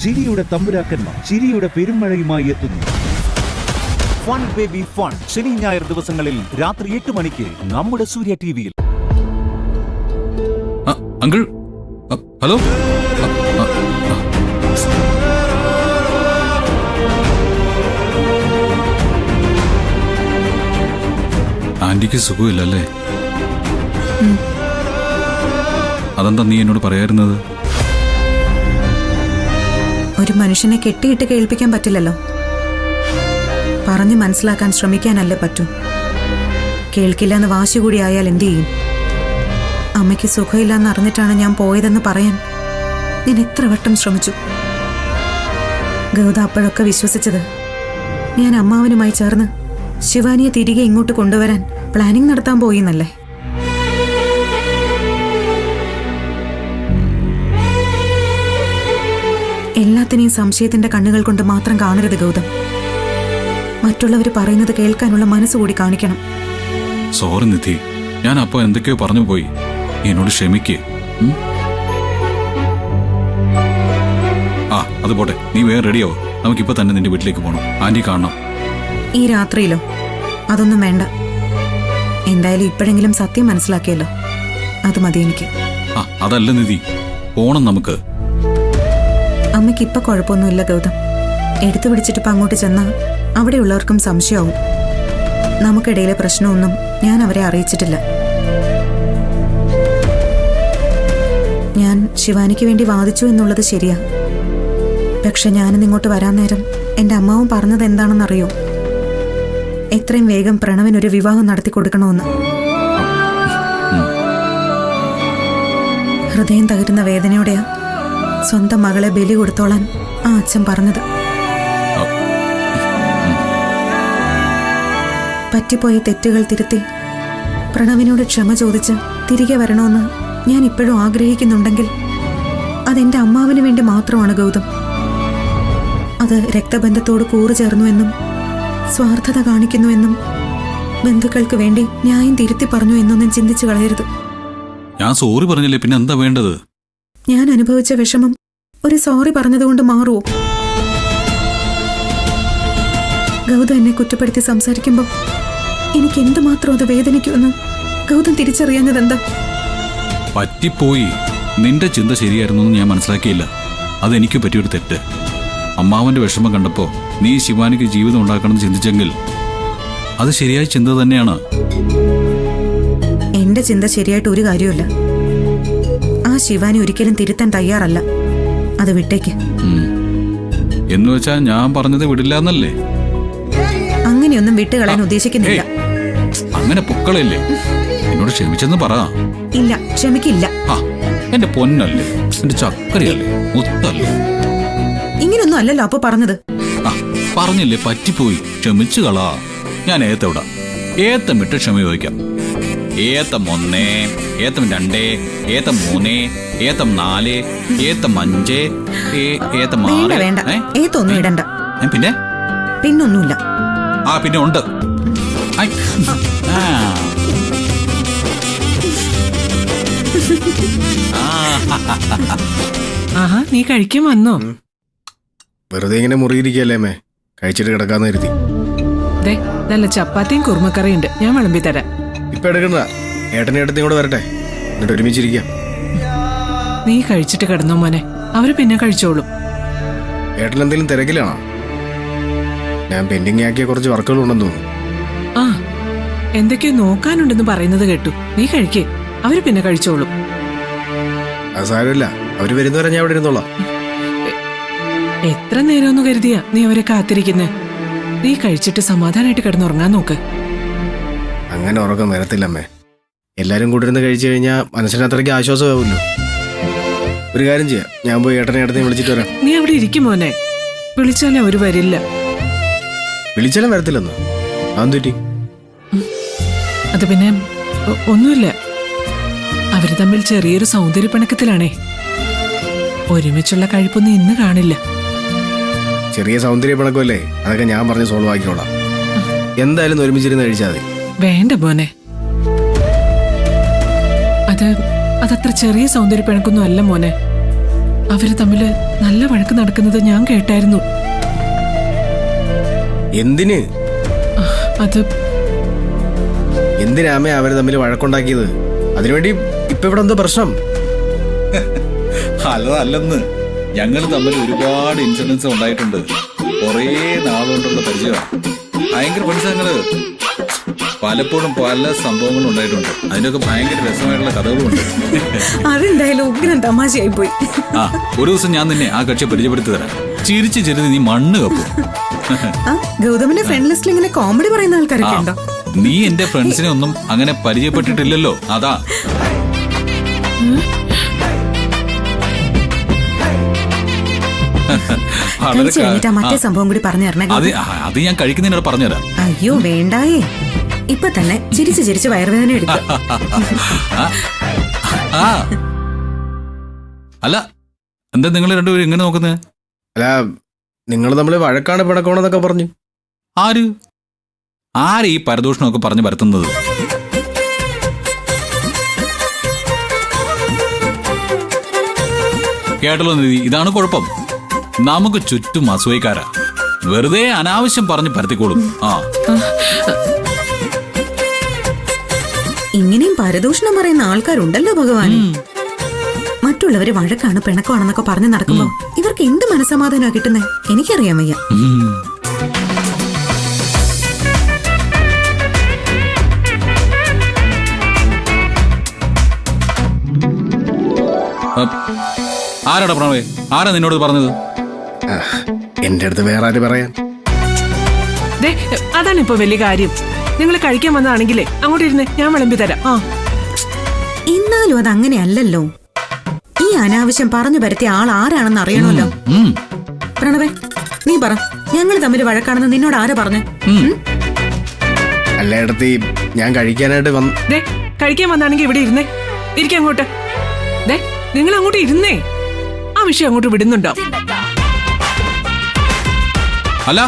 ചിരിയുടെ തമ്പുരാക്കന്മാർ ചിരിയുടെ പെരുമഴയുമായി എത്തുന്നു. ഫൺ ബേബി ഫൺ ശനി ഞായർ ദിവസങ്ങളിൽ രാത്രി 8 മണിക്ക് നമ്മുടെ സൂര്യ ടിവിയിൽ. Uncle, hello. ആന്റിക്ക് സുഖമില്ലല്ലേ? അതെന്താ നീ എന്നോട് പറയാറുന്നത്? ഒരു മനുഷ്യനെ കെട്ടിയിട്ട് കേൾപ്പിക്കാൻ പറ്റില്ലല്ലോ. പറഞ്ഞു മനസ്സിലാക്കാൻ ശ്രമിക്കാനല്ലേ പറ്റൂ. കേൾക്കില്ലെന്ന് വാശി കൂടി ആയാൽ എന്തു ചെയ്യും? അമ്മയ്ക്ക് സുഖമില്ലെന്ന് അറിഞ്ഞിട്ടാണ് ഞാൻ പോയതെന്ന് പറയാൻ ഞാൻ എത്ര വട്ടം ശ്രമിച്ചു. ഗൗത അപ്പോഴൊക്കെ വിശ്വസിച്ചത് ഞാൻ അമ്മാവനുമായി ചേർന്ന് ശിവാനിയെ തിരികെ ഇങ്ങോട്ട് കൊണ്ടുവരാൻ പ്ലാനിംഗ് നടത്താൻ പോയിന്നല്ലേ. എല്ലാത്തിനെയും സംശയത്തിന്റെ കണ്ണുകൾ കൊണ്ട് മാത്രം കാണരുത് ഗൗതം. മറ്റുള്ളവർ പറയുന്നത് കേൾക്കാനുള്ള മനസ്സുകൂടി കാണിക്കണം. സോറി നിധി, ഞാൻ അപ്പൊ എന്തൊക്കെയോ പറഞ്ഞു പോയി. എന്നോട് ക്ഷമിക്ക്. അത് പോട്ടെ, നീ വേറെ റെഡിയാവോ? നമുക്കിപ്പോ തന്നെ നിന്റെ വീട്ടിലേക്ക് പോകണം. ആന്റി കാണണം. ഈ രാത്രിയിലോ? അതൊന്നും വേണ്ട. എന്തായാലും ഇപ്പോഴെങ്കിലും സത്യം മനസ്സിലാക്കിയല്ലോ, അത് മതി എനിക്ക്. അതല്ല നിധി, പോണം നമുക്ക്. അമ്മയ്ക്ക് ഇപ്പൊ കുഴപ്പമൊന്നുമില്ല ഗൗതം. എടുത്തു പിടിച്ചിട്ടിപ്പോ അങ്ങോട്ട് ചെന്നാ അവിടെയുള്ളവർക്കും സംശയമാവും. നമുക്കിടയിലെ പ്രശ്നമൊന്നും ഞാൻ അവരെ അറിയിച്ചിട്ടില്ല. ഞാൻ ശിവാനിക്ക് വേണ്ടി വാദിച്ചു എന്നുള്ളത് ശരിയാ. പക്ഷെ ഞാനിന്ന് ഇങ്ങോട്ട് വരാൻ നേരം എന്റെ അമ്മാവും പറഞ്ഞത് എന്താണെന്നറിയോ? എത്രയും വേഗം പ്രണവിനൊരു വിവാഹം നടത്തി കൊടുക്കണമെന്ന്. ഹൃദയം തകരുന്ന വേദനയോടെയാ സ്വന്തം മകളെ ബലി കൊടുത്തോളാൻ ആ അച്ഛൻ പറഞ്ഞത്. പറ്റിപ്പോയ തെറ്റുകൾ തിരുത്തി പ്രണവിനോട് ക്ഷമ ചോദിച്ച് തിരികെ വരണമെന്ന് ഞാൻ ഇപ്പോഴും ആഗ്രഹിക്കുന്നുണ്ടെങ്കിൽ അതെന്റെ അമ്മാവിന് വേണ്ടി മാത്രമാണ് ഗൗതം. അത് രക്തബന്ധത്തോട് കൂറു ചേർന്നുവെന്നും സ്വാർത്ഥത കാണിക്കുന്നുവെന്നും ബന്ധുക്കൾക്ക് വേണ്ടി ന്യായം തിരുത്തി പറഞ്ഞു എന്നൊന്നും ചിന്തിച്ചു കളയരുത്. ഞാൻ സോറി പറഞ്ഞില്ലേ, പിന്നെ എന്താ വേണ്ടത്? ഞാൻ അനുഭവിച്ച വിഷമം ഒരു സോറി പറഞ്ഞതുകൊണ്ട് മാറുമോ? ഗൗതം എന്നെ കുറ്റപ്പെടുത്തി സംസാരിക്കുമ്പോൾ എനിക്ക് എന്തുമാത്രം അത് വേദനിക്കുമെന്ന് ഗൗതം തിരിച്ചറിയാഞ്ഞതെന്താ? പറ്റിപ്പോയി. നിന്റെ ചിന്ത ശരിയായിരുന്നു എന്ന് ഞാൻ മനസ്സിലാക്കിയില്ല. അതെനിക്ക് പറ്റിയൊരു തെറ്റ്. അമ്മാവന്റെ വിഷമം കണ്ടപ്പോ നീ ശിവാനിക്ക് ജീവിതം ഉണ്ടാക്കണമെന്ന് ചിന്തിച്ചെങ്കിൽ അത് ശരിയായ ചിന്ത തന്നെയാണ്. എന്റെ ചിന്ത ശരിയായിട്ട് ഒരു കാര്യമില്ല. ആ ശിവാനി ഒരിക്കലും തിരുത്താൻ തയ്യാറല്ല. അത് വിട്ടേക്ക്. എന്ന് വെച്ചാ ഞാൻ പറഞ്ഞത് വിടില്ല എന്നല്ലേ? അങ്ങനെയൊന്നും വിട്ടുകളയാൻ ഉദ്ദേശിക്കുന്നില്ല. അങ്ങനെ പൊക്കളല്ലേ? എന്നോട് ക്ഷമിച്ചെന്ന് പറ. ഇല്ല, ക്ഷമിക്കില്ല. എന്റെ പൊന്നല്ലേ, എന്റെ ചക്കരയല്ലേ, മുത്തല്ലേ. ഇങ്ങനൊന്നും അല്ലല്ലോ അപ്പൊ പറഞ്ഞത്. പറഞ്ഞില്ലേ, പറ്റിപ്പോയി, ക്ഷമിച്ചു കളാ. ഞാൻ ഏത്തവിടാ. ഏത്തം വിട്ട് ക്ഷമ ചോദിക്കാം. ഏത്തം 1, ഏത്തം 2, ഏത്തം 3, ഏത്തം 4, ഏത്തം 5, ഏത്തം 6. വേണ്ട, ഏത്തൊന്നും ഇടണ്ട. പിന്നെ പിന്നൊന്നുമില്ല. പിന്നെ ഉണ്ട്. ആഹാ, നീ കഴിക്കാൻ വന്നോ? വെറുതെ ഇങ്ങനെ മുറിയിരിക്കല്ലേ അമ്മേ, കഴിച്ചിട്ട് കിടക്കാന്ന് കരുതി. നല്ല ചപ്പാത്തിയും കുറുമക്കറിയും ഉണ്ട്, ഞാൻ വിളമ്പി തരാം. ഇപ്പൊ എടുക്കണ്ട, ഏട്ടനെ എടുത്ത് ഇങ്ങോട്ട് വരട്ടെ, എന്നിട്ട് ഒരുമിച്ചിരിക്കാം. നീ കഴിച്ചിട്ട് കിടന്നോ മോനെ, അവര് പിന്നെ കഴിച്ചോളും. ഏട്ടൻ എന്തെങ്കിലും തിരക്കിലാണോ? ഞാൻ പെൻഡിങ് ആക്കിയ കുറച്ച് വർക്കുകൾ ഉണ്ടെന്ന് തോന്നുന്നു. എന്തൊക്കെയോ നോക്കാനുണ്ടെന്ന് പറയുന്നത് കേട്ടു. നീ കഴിക്കേ, അവര് പിന്നെ കഴിച്ചോളും. അത് സാരമില്ല, അവര് വരുന്നവരെ ഞാൻ അവിടെ ഇരുന്നോളാം. എത്ര നേരമൊന്നു കരുതിയാ നീ അവരെ കാത്തിരിക്കുന്നേ? നീ കഴിച്ചിട്ട് സമാധാനമായിട്ട് കിടന്നുറങ്ങാൻ നോക്ക്. അങ്ങനെ ഉറക്കം വരത്തില്ലമ്മേ. എല്ലാരും കൂടി ഇരുന്ന് കഴിച്ചു കഴിഞ്ഞാൽ മനസ്സിന് അത്രയ്ക്ക് ആശ്വാസമാവുമല്ലോ. ഒരു കാര്യം ചെയ്യാം, ഞാൻ പോയി ഏട്ടനെ അടുത്ത് വിളിച്ചിട്ട് വരാം. നീ അവിടെ ഇരിക്കും മോനെ, വിളിച്ചാലേ അവര് വരില്ല. വിളിച്ചാലും വരത്തില്ലെന്നോ? അതെന്തുറ്റി? അത് പിന്നെ ഒന്നുമില്ല, അവര് തമ്മിൽ ചെറിയൊരു സൗന്ദര്യപ്പിണക്കത്തിലാണേ. ഒരുമിച്ചുള്ള കഴിപ്പൊന്നും ഇന്ന് കാണില്ല. ചെറിയ സൗന്ദര്യ പിണക്കമല്ലേ, അതൊക്കെ ഞാൻ പറഞ്ഞ് സോൾവ് ആക്കിക്കോളാം. എന്തായാലും ഒരുമിച്ചിരുന്ന് കഴിച്ചാൽ മതി. വേണ്ട മോനെ, അതത്ര ചെറിയ സൗന്ദര്യപ്പിണക്കൊന്നും അല്ല മോനെ. അവര് തമ്മില് നല്ല വഴക്ക് നടക്കുന്നത് ഞാൻ കേട്ടായിരുന്നു. എന്തിന് അത് എന്തിനാ അമ്മ അവര് തമ്മിൽ വഴക്കുണ്ടാക്കിയത്? അതിനുവേണ്ടി ഇപ്പൊ ഇവിടെ എന്തോ പ്രശ്നം? അല്ലെന്ന് ഞങ്ങൾ തമ്മിൽ ഒരുപാട് ഇൻസിഡൻസ് ഉണ്ടായിട്ടുണ്ട്. കുറേ നാളുകൊണ്ടുള്ള പരിചയമാണ്. ഭയങ്കര ഫ്രണ്ട്സ്. പലപ്പോഴും പല സംഭവങ്ങളും ഉണ്ടായിട്ടുണ്ട്. അതിനൊക്കെ ഭയങ്കര രസമായിട്ടുള്ള കഥകളുമുണ്ട്. അതെന്തായാലും ഉഗ്രൻ തമാശയായി പോയി. ആ, ഒരു ദിവസം ഞാൻ നിന്നെ ആ കക്ഷിയെ പരിചയപ്പെടുത്തി തരാം. ചിരിച്ച് ചിരിച്ച് നീ മണ്ണ് കപ്പും. ഗൗതമിന്റെ ഫ്രണ്ട് ലിസ്റ്റിൽ ഇങ്ങനെ കോമഡി പറയുന്ന ആൾക്കാരൊക്കെ ഉണ്ടോ? നീ എന്റെ ഫ്രണ്ട്സിനെ ഒന്നും അങ്ങനെ പരിചയപ്പെട്ടിട്ടില്ലല്ലോ, അതാ. മറ്റേ സംഭവം കൂടി പറഞ്ഞു തരണേ. അത് ഞാൻ കഴിക്കുന്നതിനോട് പറഞ്ഞുതരാം. അയ്യോ വേണ്ടായേ, ഇപ്പൊ തന്നെ ചിരിച്ച് ചിരിച്ച് വയറുവേദന എടുക്കും. അല്ല, എന്താ നിങ്ങൾ രണ്ടുപേരും ഇങ്ങനെ നോക്കുന്നത്? അല്ല, നിങ്ങൾ തമ്മിൽ വഴക്കാണ് പിണക്കമാണെന്നൊക്കെ പറഞ്ഞു. ആര് ഈ പരദൂഷണമൊക്കെ പറഞ്ഞു പരത്തുന്നത്? കേട്ടല്ലോ നിധി, ഇതാണ് കുഴപ്പം. നമുക്ക് ചുറ്റും അസൂയക്കാരാ. വെറുതെ അനാവശ്യം പറഞ്ഞ് പരത്തിക്കോളും. ഇങ്ങനെയും പരദൂഷണം പറയുന്ന ആൾക്കാരുണ്ടല്ലോ ഭഗവാൻ. മറ്റുള്ളവര് വഴക്കാണ് പിണക്കമാണെന്നൊക്കെ പറഞ്ഞു നടക്കുമ്പോ ഇവർക്ക് എന്ത് മനസ്സമാധാനമാണ് കിട്ടുന്നത്? എനിക്കറിയാൻ വയ്യ. ആരാടാ പ്രണവേ? ആരാ നിന്നോട് പറഞ്ഞത്? എന്റെ അടുത്ത് വേറെ ആര് പറയാൻ? അതാണ് ഇപ്പൊ വലിയ കാര്യം. നിങ്ങൾ കഴിക്കാൻ വന്നതാണെങ്കിലേ അങ്ങോട്ട് ഇരുന്ന് ഞാൻ വിളമ്പി തരാം. എന്നാലും അത് അങ്ങനെയല്ലല്ലോ. ഈ അനാവശ്യം പറഞ്ഞു പരത്തിയ ആൾ ആരാണെന്ന് അറിയണമല്ലോ. പ്രണവേ, നീ പറ, ഞങ്ങൾ തമ്മിൽ വഴക്കാണെന്ന് നിന്നോട് ആരാ പറഞ്ഞു? എല്ലായിടത്തി ഞാൻ കഴിക്കാനായിട്ട് കഴിക്കാൻ വന്നാണെങ്കിൽ ഇവിടെ ഇരുന്നേ. ഇരിക്കാം അങ്ങോട്ട്. നിങ്ങൾ അങ്ങോട്ട് ഇരുന്നേ. ആ വിഷയം അങ്ങോട്ട് വിടുന്നുണ്ടോ? അല്ല,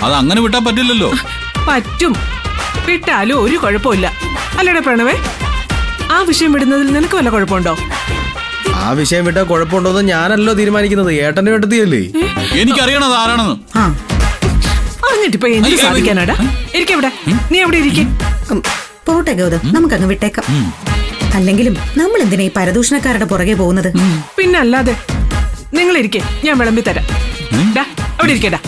അത് അങ്ങനെ വിട്ടാ പറ്റില്ലല്ലോ. പറ്റും, വിട്ടാലും ഒരു കുഴപ്പമില്ല. അല്ലടാ പ്രണവേ, ആ വിഷയം വിടുന്നതിൽ നിനക്ക് വല്ല കുഴപ്പമുണ്ടോ? ആ വിഷയം വിട്ടാ കുഴപ്പമുണ്ടോന്ന് ഞാനല്ലോ തീരുമാനിക്കുന്നത്. ഏട്ടന്റെ വെട്ടത്തിയല്ലേ? എനിക്കറിയണത് ആരാണെന്ന്. അറിഞ്ഞിട്ടിപ്പോ എന്ത് സാധിക്കാനാടാ? ഇരിക്കെവിടെ, നീ എവിടെ ഇരിക്കേ. പോട്ടെ ഗൗതം, നമുക്കങ്ങ് വിട്ടേക്കാം. അല്ലെങ്കിലും നമ്മൾ എന്തിനാ ഈ പരദൂഷണക്കാരുടെ പുറകെ പോകുന്നത്? പിന്നല്ലാതെ. നിങ്ങൾ ഇരിക്കേ, ഞാൻ വിളമ്പി തരാം. അവിടെ ഇരിക്കേടാ.